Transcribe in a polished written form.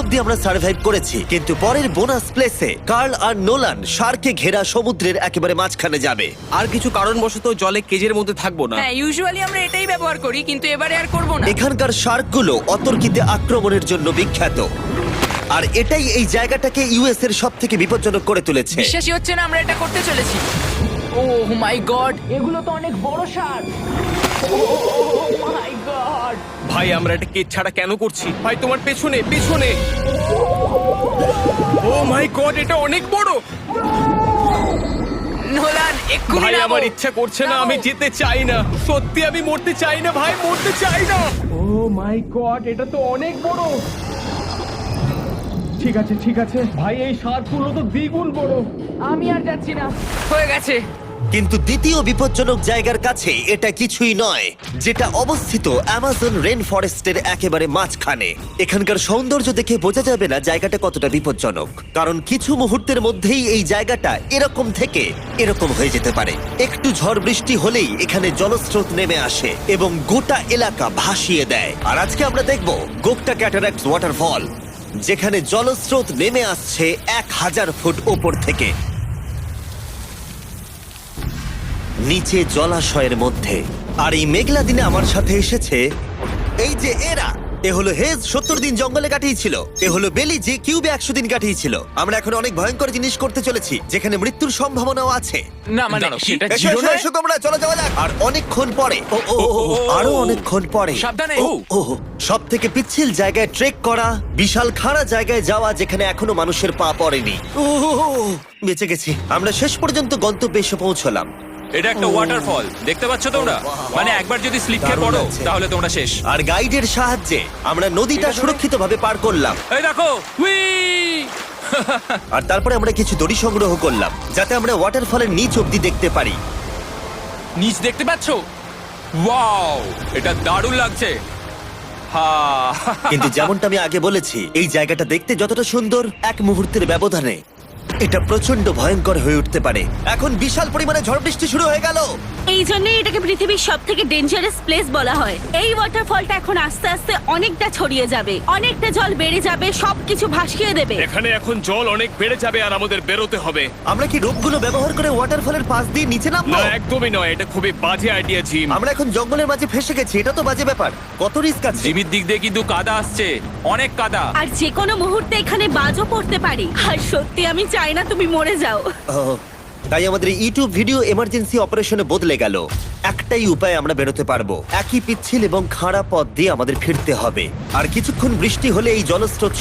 অব্দি আমরা সার্ভাইভ করেছি, কিন্তু পরের বোনাস প্লেসে কার্ল আর নোলান শার্কে ঘেরা সমুদ্রের একেবারে মাঝখানে যাবে। আর কিছু কারণবশত জলে কেজের মধ্যে থাকবো না। হ্যাঁ ইউজুয়ালি আমরা এটাই ব্যবহার করি, কিন্তু এবারে আর করব না। এখানকার শার্কগুলো অতর্কিতে আক্রমণের জন্য বিখ্যাত, আর এটাই এই জায়গাটাকে ইউএস এর সব থেকে বিপজ্জনক করে তুলেছে। বিশ্বাসই হচ্ছে না আমরা এটা করতে চলেছি। ও মাই গড, এগুলো তো অনেক বড় শার্ক। ও মাই গড। ভাই আমরা এটা কেজ ছাড়া কেন করছি? ভাই তোমার পেছনে পেছনে। ও মাই গড, এটা অনেক বড়। নোলান এক্ষুনি ভাই নামো। আমার ইচ্ছা করছে না, আমি যেতে চাই না। সত্যি আমি মরতে চাই না ভাই, মরতে চাই না। ও মাই গড, এটা তো অনেক বড়। ঠিক আছে ঠিক আছে ভাই, এই শার্কগুলো তো দ্বিগুণ বড়। আমি আর যাচ্ছি না, হয়ে গেছে। কিন্তু দ্বিতীয় বিপজ্জনক জায়গার কাছে এটা কিছুই নয়, যেটা অবস্থিত অ্যামাজন রেন ফরেস্টের একেবারে মাঝখানে। এখানকার সৌন্দর্য দেখে বোঝা যাবে না জায়গাটা কতটা বিপজ্জনক, কারণ কিছু মুহূর্তের মধ্যেই এই জায়গাটা এরকম থেকে এরকম হয়ে যেতে পারে। একটু ঝড় বৃষ্টি হলেই এখানে জলস্রোত নেমে আসে এবং গোটা এলাকা ভাসিয়ে দেয়। আর আজকে আমরা দেখব গোকটা ক্যাটারাক্ট ওয়াটারফল, যেখানে জলস্রোত নেমে আসছে 1000 ফুট ওপর থেকে নিচে জলাশয়ের মধ্যে। আর এই মেঘলা দিনে আমার সাথে এসেছে এই যে এরা। এ হলো হেজ, 70 দিন জঙ্গলে কাটিয়েছিল। এ হলো বেলি, যে কিউবে 100 দিন কাটিয়েছিল। আমরা এখন অনেক ভয়ঙ্কর জিনিস করতে চলেছি, যেখানে মৃত্যুর সম্ভাবনাও আছে। না মানে সেটা এসো, এসো, এসো তোমরা, চলো যাওয়া যাক। আর অনেকক্ষণ পরে আরো অনেকক্ষণ পরে সাবধানে। সব থেকে পিচ্ছিল জায়গায় ট্রেক করা, বিশাল খাড়া জায়গায় যাওয়া যেখানে এখনো মানুষের পা পড়েনি। বেঁচে গেছি। আমরা শেষ পর্যন্ত গন্তব্যে এসে পৌঁছলাম। এটা একটা ওয়াটারফল, দেখতে পাচ্ছ তোমরা? মানে একবার যদি স্লিপ খেয়ে দারুণ পড়ো লাগছে। তাহলে তোমরা শেষ। আর গাইডের সাহায্যে আমরা নদীটা সুরক্ষিতভাবে পার করলাম। এই দেখো, উই! আর তারপরে আমরা কিছু দড়ি সংগ্রহ করলাম, যাতে আমরা ওয়াটারফলের নিচ অব্দি দেখতে পারি। নিচ দেখতে পাচ্ছ? ওয়াও, এটা দারুণ লাগছে। হা! কিন্তু যেমনটা আমি আগে বলেছি, এই জায়গাটা দেখতে যতটা সুন্দর, এক মুহূর্তের ব্যবধানে এটা প্রচন্ড ভয়ঙ্কর হয়ে উঠতে পারে। এখন বিশাল পরিমাণে ঝড় বৃষ্টি শুরু হয়ে গেল। এই জন্যই এটাকে পৃথিবীর সব থেকে ডেঞ্জারাস প্লেস বলা হয়। এই ওয়াটারফলটা এখন আস্তে আস্তে অনেকটা ছড়িয়ে যাবে, অনেকটা জল বেড়ে যাবে, সবকিছু ভাসিয়ে দেবে। এখানে এখন জল অনেক বেড়ে যাবে আর আমাদের বেরোতে হবে। আমরা কি রোপগুলো ব্যবহার করে ওয়াটারফলের পাশ দিয়ে নিচে নামবো? না একদমই নয়, এটা খুবই বাজে আইডিয়া জিম। আমরা এখন জঙ্গলের মাঝে ফেসে গেছি, এটা তো বাজে ব্যাপার। কত রিস্ক আছে। জিমির দিক দিয়ে কিন্তু কাদা আসছে, অনেক কাদা। আর যে কোনো মুহূর্তে এখানে বাজও পড়তে পারে। আর সত্যি আমি চাই না তুমি মরে যাও। তাই আমাদের ইউটিউব ভিডিও এমার্জেন্সি অপারেশনে বদলে গেল। একটাই উপায় আমরা বেরোতে পারবো, একই পিচ্ছিল এবং খাড়া পথ দিয়ে আমাদের ফিরতে হবে। আর কিছুক্ষণ বৃষ্টি হলে এই জলস্রোত